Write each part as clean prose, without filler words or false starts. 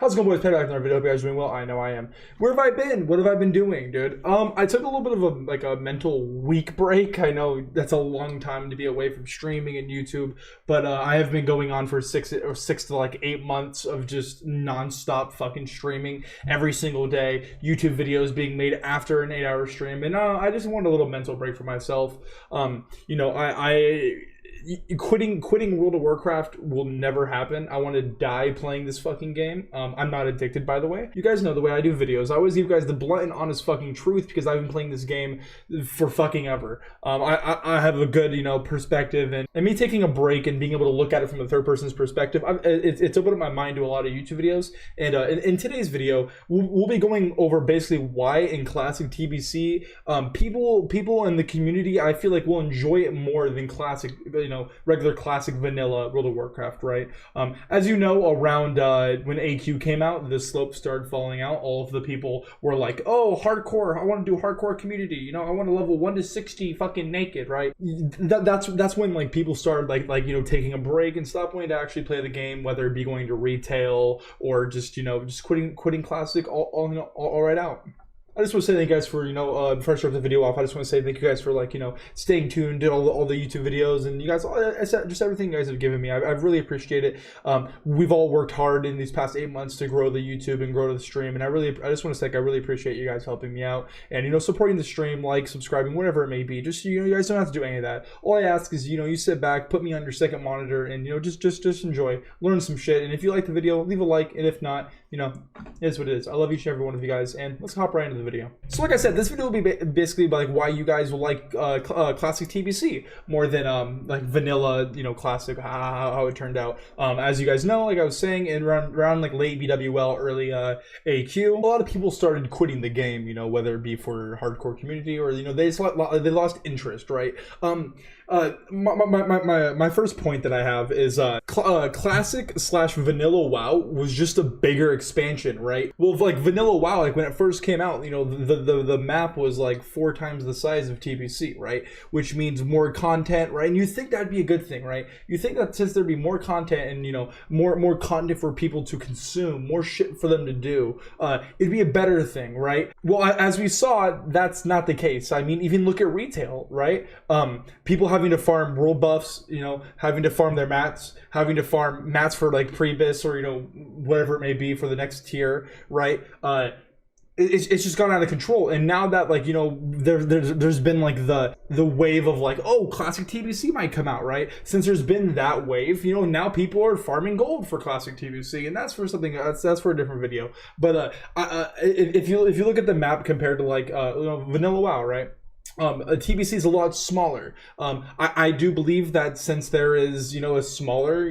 How's it going, boys? Payback in our video. Hope you guys are doing well. I know I am. Where have I been? What have I been doing, dude? I took a little bit of a mental week break. I know that's a long time to be away from streaming and YouTube, but I have been going on for six to like 8 months of just nonstop fucking streaming every single day. YouTube videos being made after an 8-hour stream, and I just wanted a little mental break for myself. Quitting World of Warcraft will never happen. I want to die playing this fucking game. I'm not addicted, by the way. You guys know the way I do videos. I always give you guys the blunt and honest fucking truth because I've been playing this game for fucking ever. I have a good, perspective, and me taking a break and being able to look at it from a third person's perspective, it's opened up my mind to a lot of YouTube videos. And in today's video, we'll be going over basically why in classic TBC, people in the community, I feel like will enjoy it more than classic, regular classic vanilla World of Warcraft, right? As you know, around when AQ came out, the slope started falling out. All of the people were like, oh, hardcore, I want to do hardcore community, I want to level 1 to 60 fucking naked, right? That's when like people started taking a break and stop wanting to actually play the game, whether it be going to retail or just quitting classic all right out. I just want to say thank you guys for, before I start the video off, I just want to say thank you guys for, staying tuned to all the YouTube videos, and you guys, just everything you guys have given me. I really appreciate it. We've all worked hard in these past 8 months to grow the YouTube and grow the stream, and I just want to say I really appreciate you guys helping me out and, supporting the stream, subscribing, whatever it may be. Just, you guys don't have to do any of that. All I ask is, you sit back, put me on your second monitor, and, just enjoy, learn some shit, and if you like the video, leave a like, and if not, it is what it is. I love each and every one of you guys, and let's hop right into the video. So like I said, this video will be basically like why you guys will like classic TBC more than like vanilla, classic, how it turned out. As you guys know, like I was saying, in around like late BWL, early AQ, a lot of people started quitting the game, whether it be for hardcore community or they lost interest, right? My first point that I have is classic / vanilla WoW was just a bigger expansion, right? Well, like vanilla WoW, like when it first came out, the map was like 4 times the size of TBC, right? Which means more content, right? And you think that'd be a good thing, right? You think that since there'd be more content and more content for people to consume, more shit for them to do, it'd be a better thing, right? Well, as we saw, that's not the case. I mean, even look at retail, right? People having to farm world buffs, having to farm their mats, having to farm mats for like pre-bis or whatever it may be for the next tier, right? It's just gone out of control, and now that there's been like the wave of like, oh, classic TBC might come out, right? Since there's been that wave, now people are farming gold for classic TBC, and that's for something that's for a different video. But if you look at the map compared to like vanilla WoW, right? TBC is a lot smaller. I do believe that since there is, a smaller,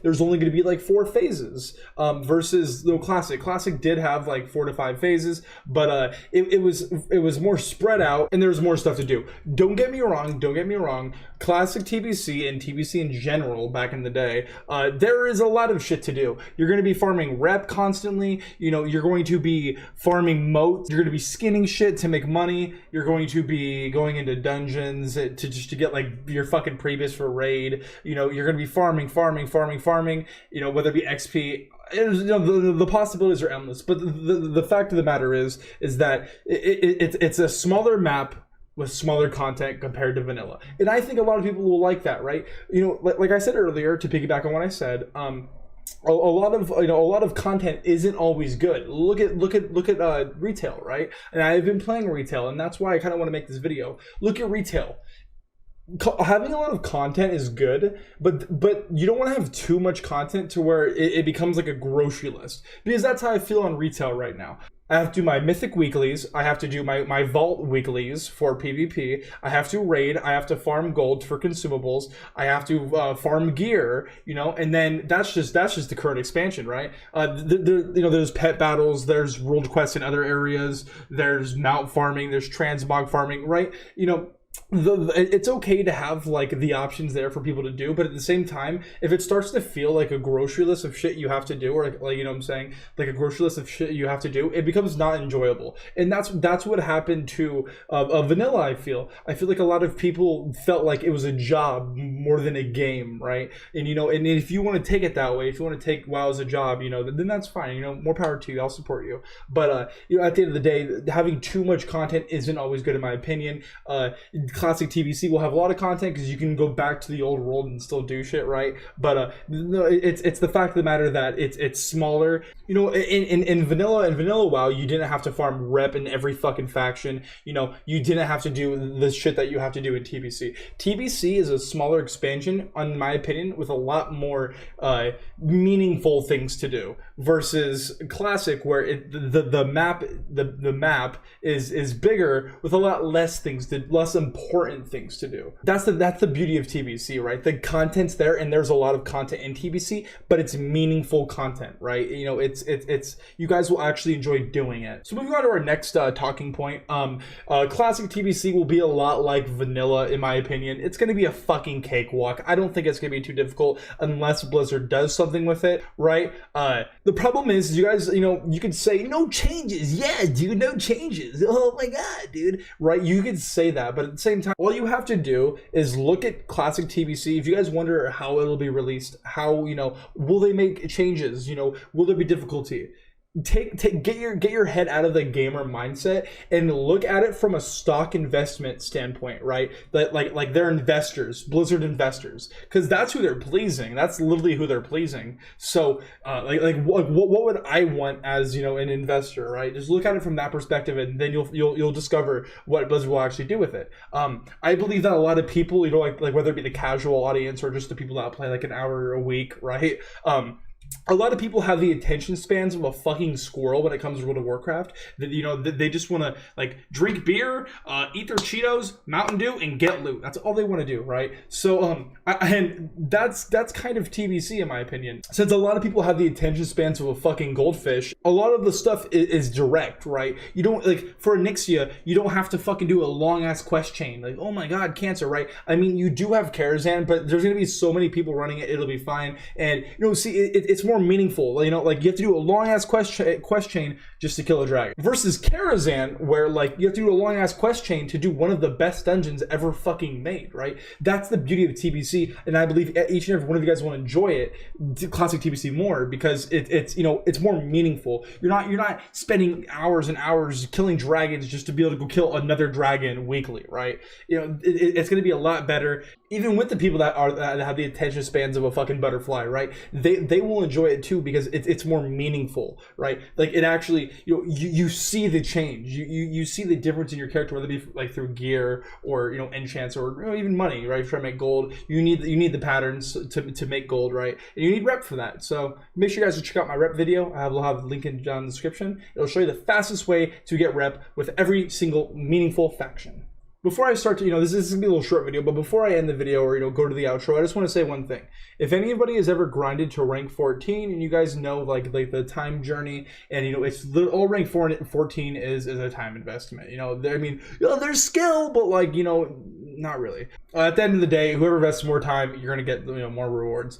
there's only going to be like 4 phases versus classic. Classic did have like 4 to 5 phases, but it was more spread out and there was more stuff to do. Don't get me wrong. Classic TBC and TBC in general back in the day, there is a lot of shit to do. You're going to be farming rep constantly. You're going to be farming moats. You're going to be skinning shit to make money. You're going to be going into dungeons to get like your fucking pre-bis for raid. You're gonna be farming, whether it be XP. The possibilities are endless, but the fact of the matter is that it's a smaller map with smaller content compared to vanilla, and I think a lot of people will like that, right? Like I said earlier, to piggyback on what I said, a lot of content isn't always good. Look at retail, right? And I've been playing retail, and that's why I kind of want to make this video. Look at retail. Having a lot of content is good, but you don't want to have too much content to where it becomes like a grocery list, because that's how I feel on retail right now. I have to do my mythic weeklies, I have to do my vault weeklies for PvP, I have to raid, I have to farm gold for consumables, I have to farm gear, and then that's just the current expansion, right? There's pet battles, there's world quests in other areas, there's mount farming, there's transmog farming, right? it's okay to have like the options there for people to do, but at the same time, if it starts to feel like a grocery list of shit you have to do, or like you know what I'm saying, like a grocery list of shit you have to do, it becomes not enjoyable. And that's what happened to vanilla. I feel like a lot of people felt like it was a job more than a game, right? And you know, and if you want to take it that way, if you want to take WoW as a job, you know, then that's fine. You know, more power to you. I'll support you. But you know, at the end of the day, having too much content isn't always good in my opinion. Classic TBC will have a lot of content because you can go back to the old world and still do shit, right? But no, it's the fact of the matter that it's smaller. You know, in vanilla WoW, you didn't have to farm rep in every fucking faction. You know, you didn't have to do the shit that you have to do in TBC. TBC is a smaller expansion, in my opinion, with a lot more meaningful things to do versus Classic, where the map is bigger with a lot less things to less important things to do. That's the beauty of TBC, right? The content's there, and there's a lot of content in TBC, but it's meaningful content, right? You know, it's you guys will actually enjoy doing it. So moving on to our next talking point, Classic TBC will be a lot like vanilla, in my opinion. It's going to be a fucking cakewalk. I don't think it's going to be too difficult unless Blizzard does something with it, right? The problem is, you guys, you know, you could say no changes. Yeah, dude, no changes. Oh my god, dude, right? You could say that, but at the same time, all you have to do is look at Classic TBC. If you guys wonder how it'll be released, how, you know, will they make changes? You know, will there be difficulty? Get your head out of the gamer mindset and look at it from a stock investment standpoint, right? That like they're investors, Blizzard investors, because that's who they're pleasing. That's literally who they're pleasing. So what would I want as, you know, an investor, right? Just look at it from that perspective, and then you'll discover what Blizzard will actually do with it. I believe that a lot of people, you know, like whether it be the casual audience or just the people that play like an hour a week, right? A lot of people have the attention spans of a fucking squirrel when it comes to World of Warcraft. That, you know, they just want to like drink beer, eat their Cheetos, Mountain Dew, and get loot. That's all they want to do, right? So and that's kind of TBC in my opinion. Since a lot of people have the attention spans of a fucking goldfish, a lot of the stuff is direct, right? You don't, like, for Onyxia, you don't have to fucking do a long ass quest chain. Like, oh my god, cancer, right? I mean, you do have Karazhan, but there's gonna be so many people running it, it'll be fine. And you know, see, it's more meaningful, you know, like you have to do a long ass quest chain just to kill a dragon versus Karazhan, where like you have to do a long ass quest chain to do one of the best dungeons ever fucking made, right? That's the beauty of TBC, and I believe each and every one of you guys will enjoy it, Classic TBC, more because it's you know, it's more meaningful. You're not spending hours and hours killing dragons just to be able to go kill another dragon weekly, right? You know, it's going to be a lot better, even with the people that have the attention spans of a fucking butterfly, right? They will enjoy it too because it's more meaningful, right? Like it actually, you know, you see the change, you see the difference in your character, whether it be like through gear or, you know, enchants or, you know, even money, right? If you're trying to make gold, you need the patterns to make gold, right? And you need rep for that. So make sure you guys check out my rep video. We'll have a link down in the description. It'll show you the fastest way to get rep with every single meaningful faction. Before I start to, you know, this is gonna be a little short video, but before I end the video or, you know, go to the outro, I just want to say one thing. If anybody has ever grinded to rank 14, and you guys know like the time journey, and you know, it's all rank 14 is a time investment. You know, I mean, you know, there's skill, but like, you know, not really. At the end of the day, whoever invests more time, you're gonna get, you know, more rewards.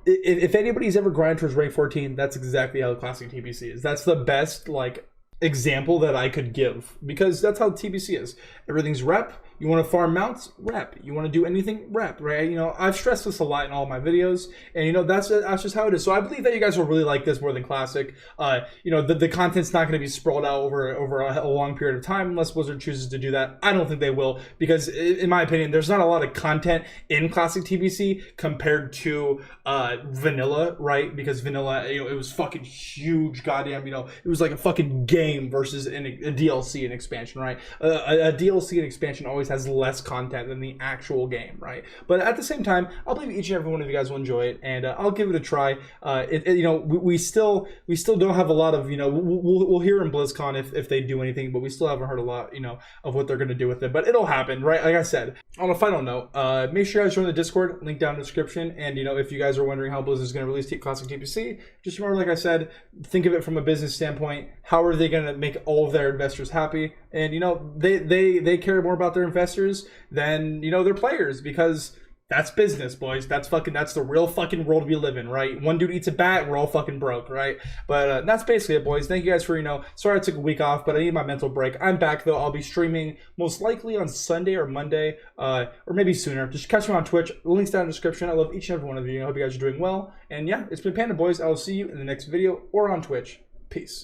If anybody's ever grinded towards rank 14, that's exactly how Classic TBC is. That's the best like example that I could give, because that's how TBC is. Everything's rep. You want to farm mounts? Rep. You want to do anything? Rep, right? You know, I've stressed this a lot in all my videos, and you know, that's just how it is. So I believe that you guys will really like this more than Classic. You know, the content's not going to be sprawled out over a long period of time unless Blizzard chooses to do that. I don't think they will, because in my opinion, there's not a lot of content in Classic TBC compared to vanilla, right? Because vanilla, you know, it was fucking huge, goddamn, you know, it was like a fucking game versus a DLC and expansion, right? A DLC and expansion always has less content than the actual game, right? But at the same time, I believe each and every one of you guys will enjoy it, and I'll give it a try. You know, we still don't have a lot of, you know, we'll hear in BlizzCon if they do anything, but we still haven't heard a lot, you know, of what they're going to do with it. But it'll happen, right? Like I said. On a final note, make sure you guys join the Discord, link down in the description. And you know, if you guys are wondering how Blizzard is going to release Classic TBC, just remember, like I said, think of it from a business standpoint. How are they going gonna make all of their investors happy, and you know they care more about their investors than, you know, their players, because that's business, boys. That's the real fucking world we live in, right? One dude eats a bat, we're all fucking broke, right? But that's basically it, boys. Thank you guys for, you know, sorry I took a week off, but I need my mental break. I'm back though. I'll be streaming most likely on Sunday or Monday, or maybe sooner. Just catch me on Twitch. Links down in the description. I love each and every one of you. I hope you guys are doing well. And yeah, it's been Panda, boys. I will see you in the next video or on Twitch. Peace.